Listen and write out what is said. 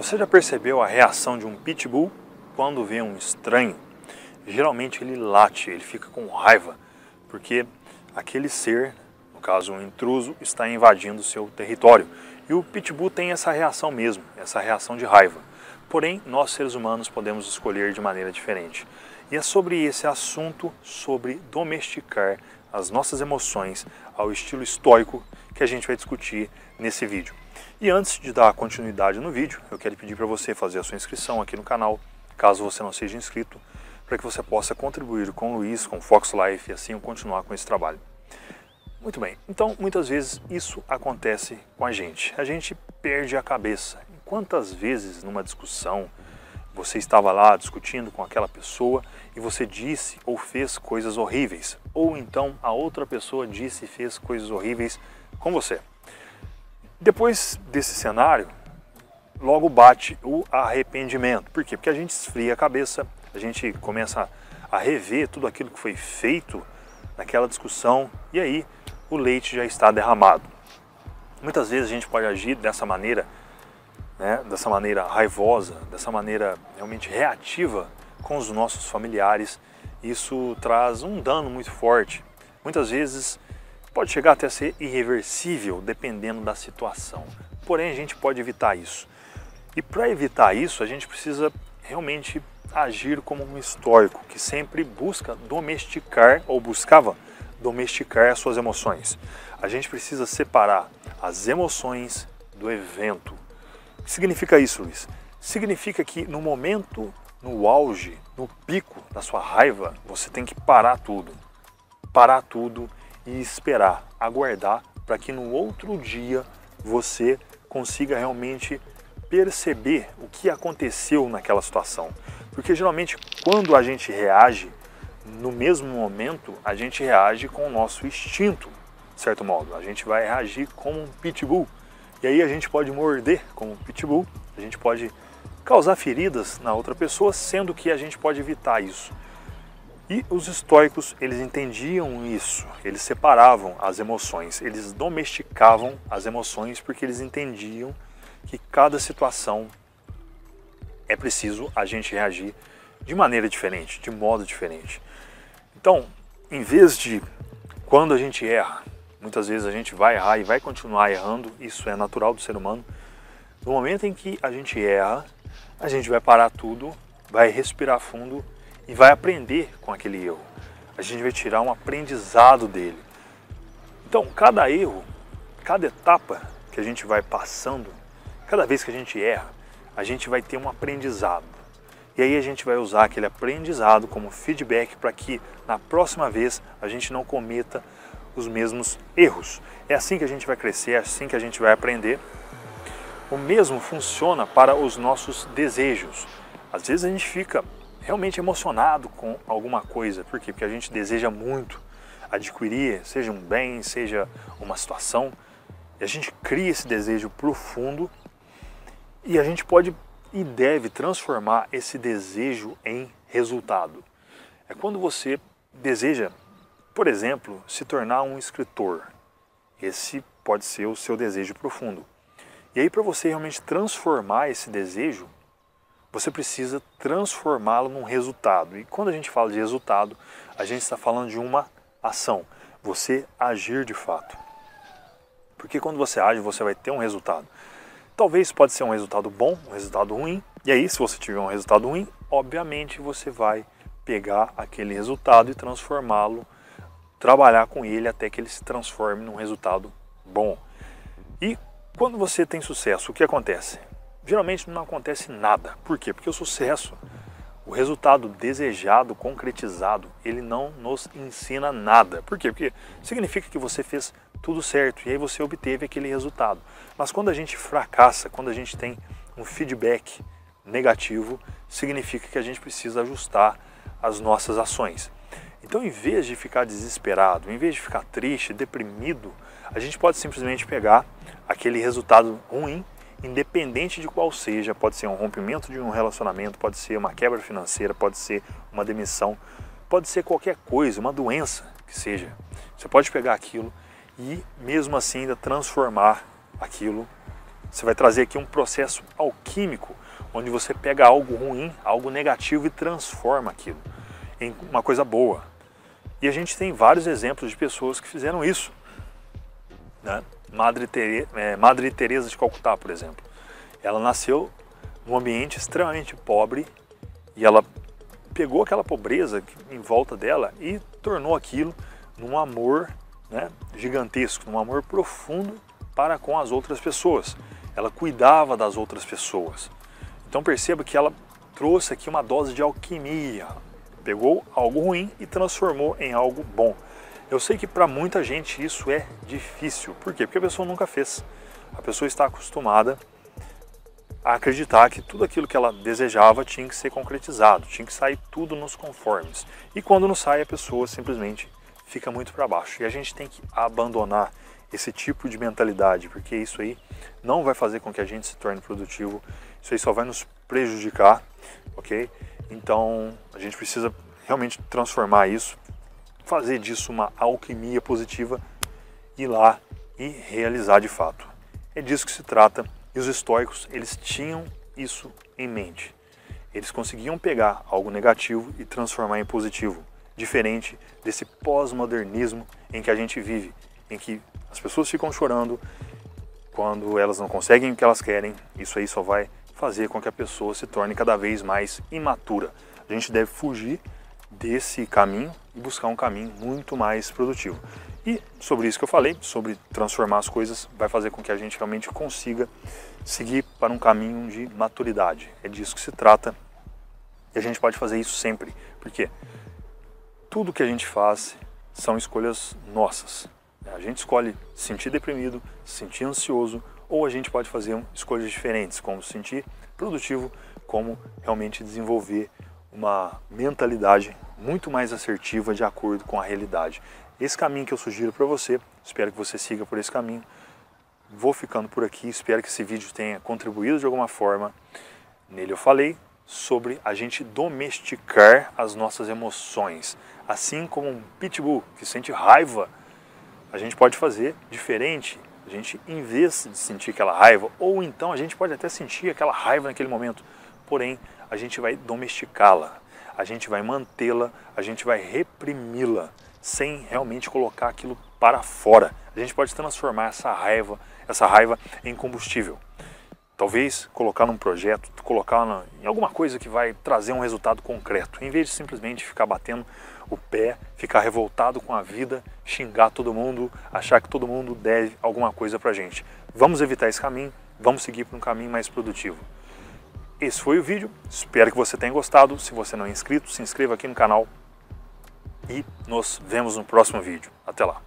Você já percebeu a reação de um pitbull quando vê um estranho? Geralmente ele late, ele fica com raiva, porque aquele ser, no caso um intruso, está invadindo o seu território. E o pitbull tem essa reação mesmo, essa reação de raiva. Porém, nós seres humanos podemos escolher de maneira diferente. E é sobre esse assunto, sobre domesticar as nossas emoções ao estilo estoico, que a gente vai discutir nesse vídeo. E antes de dar continuidade no vídeo, eu quero pedir para você fazer a sua inscrição aqui no canal, caso você não seja inscrito, para que você possa contribuir com o Luiz, com o Fox Life e assim eu continuar com esse trabalho. Muito bem, então muitas vezes isso acontece com a gente perde a cabeça. Quantas vezes numa discussão você estava lá discutindo com aquela pessoa e você disse ou fez coisas horríveis, ou então a outra pessoa disse e fez coisas horríveis com você. Depois desse cenário, logo bate o arrependimento. Por quê? Porque a gente esfria a cabeça, a gente começa a rever tudo aquilo que foi feito naquela discussão e aí o leite já está derramado. Muitas vezes a gente pode agir dessa maneira, dessa maneira raivosa, dessa maneira realmente reativa com os nossos familiares. Isso traz um dano muito forte. Muitas vezes pode chegar até a ser irreversível, dependendo da situação. Porém, a gente pode evitar isso. E para evitar isso, a gente precisa realmente agir como um estoico, que sempre busca domesticar, ou buscava domesticar as suas emoções. A gente precisa separar as emoções do evento. O que significa isso, Luiz? Significa que no momento, no auge, no pico da sua raiva, você tem que parar tudo e esperar, aguardar para que no outro dia você consiga realmente perceber o que aconteceu naquela situação. Porque geralmente quando a gente reage, no mesmo momento, a gente reage com o nosso instinto, de certo modo. A gente vai reagir como um pitbull. E aí a gente pode morder como um pitbull, a gente pode causar feridas na outra pessoa, sendo que a gente pode evitar isso. E os estoicos, eles entendiam isso, eles separavam as emoções, eles domesticavam as emoções porque eles entendiam que cada situação é preciso a gente reagir de maneira diferente, de modo diferente. Então, em vez de, quando a gente erra, muitas vezes a gente vai errar e vai continuar errando, isso é natural do ser humano, no momento em que a gente erra, a gente vai parar tudo, vai respirar fundo e vai aprender com aquele erro. A gente vai tirar um aprendizado dele. Então, cada erro, cada etapa que a gente vai passando, cada vez que a gente erra, a gente vai ter um aprendizado. E aí a gente vai usar aquele aprendizado como feedback para que na próxima vez a gente não cometa os mesmos erros. É assim que a gente vai crescer, é assim que a gente vai aprender. O mesmo funciona para os nossos desejos. Às vezes a gente fica realmente emocionado com alguma coisa. Por quê? Porque a gente deseja muito adquirir, seja um bem, seja uma situação. E a gente cria esse desejo profundo e a gente pode e deve transformar esse desejo em resultado. É quando você deseja, por exemplo, se tornar um escritor. Esse pode ser o seu desejo profundo. E aí, para você realmente transformar esse desejo, você precisa transformá-lo num resultado. E quando a gente fala de resultado, a gente está falando de uma ação. Você agir de fato. Porque quando você age, você vai ter um resultado. Talvez pode ser um resultado bom, um resultado ruim. E aí, se você tiver um resultado ruim, obviamente você vai pegar aquele resultado e transformá-lo, trabalhar com ele até que ele se transforme num resultado bom. E quando você tem sucesso, o que acontece? Geralmente não acontece nada. Por quê? Porque o sucesso, o resultado desejado, concretizado, ele não nos ensina nada. Por quê? Porque significa que você fez tudo certo e aí você obteve aquele resultado. Mas quando a gente fracassa, quando a gente tem um feedback negativo, significa que a gente precisa ajustar as nossas ações. Então, em vez de ficar desesperado, em vez de ficar triste, deprimido, a gente pode simplesmente pegar aquele resultado ruim, independente de qual seja. Pode ser um rompimento de um relacionamento, pode ser uma quebra financeira, pode ser uma demissão, pode ser qualquer coisa, uma doença que seja. Você pode pegar aquilo e mesmo assim ainda transformar aquilo Você vai trazer aqui um processo alquímico, onde você pega algo ruim, algo negativo e transforma aquilo em uma coisa boa. E a gente tem vários exemplos de pessoas que fizeram isso, né? Madre Teresa de Calcutá, por exemplo. Ela nasceu num ambiente extremamente pobre e ela pegou aquela pobreza em volta dela e tornou aquilo num amor, né, gigantesco, num amor profundo para com as outras pessoas. Ela cuidava das outras pessoas. Então perceba que ela trouxe aqui uma dose de alquimia. Pegou algo ruim e transformou em algo bom. Eu sei que para muita gente isso é difícil. Por quê? Porque a pessoa nunca fez. A pessoa está acostumada a acreditar que tudo aquilo que ela desejava tinha que ser concretizado, tinha que sair tudo nos conformes. E quando não sai, a pessoa simplesmente fica muito para baixo. E a gente tem que abandonar esse tipo de mentalidade, porque isso aí não vai fazer com que a gente se torne produtivo, isso aí só vai nos prejudicar, ok? Então a gente precisa realmente transformar isso, fazer disso uma alquimia positiva, ir lá e realizar de fato. É disso que se trata. E os estoicos, eles tinham isso em mente. Eles conseguiam pegar algo negativo e transformar em positivo, diferente desse pós-modernismo em que a gente vive, em que as pessoas ficam chorando quando elas não conseguem o que elas querem. Isso aí só vai fazer com que a pessoa se torne cada vez mais imatura. A gente deve fugir desse caminho e buscar um caminho muito mais produtivo. E sobre isso que eu falei, sobre transformar as coisas, vai fazer com que a gente realmente consiga seguir para um caminho de maturidade. É disso que se trata e a gente pode fazer isso sempre, porque tudo que a gente faz são escolhas nossas. A gente escolhe se sentir deprimido, se sentir ansioso, ou a gente pode fazer escolhas diferentes, como se sentir produtivo, como realmente desenvolver uma mentalidade muito mais assertiva de acordo com a realidade. Esse caminho que eu sugiro para você, espero que você siga por esse caminho. Vou ficando por aqui, espero que esse vídeo tenha contribuído de alguma forma. Nele eu falei sobre a gente domesticar as nossas emoções. Assim como um pitbull que sente raiva, a gente pode fazer diferente. A gente, em vez de sentir aquela raiva, ou então a gente pode até sentir aquela raiva naquele momento, porém a gente vai domesticá-la, a gente vai mantê-la, a gente vai reprimi-la, sem realmente colocar aquilo para fora. A gente pode transformar essa raiva em combustível. Talvez colocar num projeto, colocar em alguma coisa que vai trazer um resultado concreto, em vez de simplesmente ficar batendo o pé, ficar revoltado com a vida, xingar todo mundo, achar que todo mundo deve alguma coisa pra gente. Vamos evitar esse caminho, vamos seguir para um caminho mais produtivo. Esse foi o vídeo, espero que você tenha gostado. Se você não é inscrito, se inscreva aqui no canal e nos vemos no próximo vídeo. Até lá!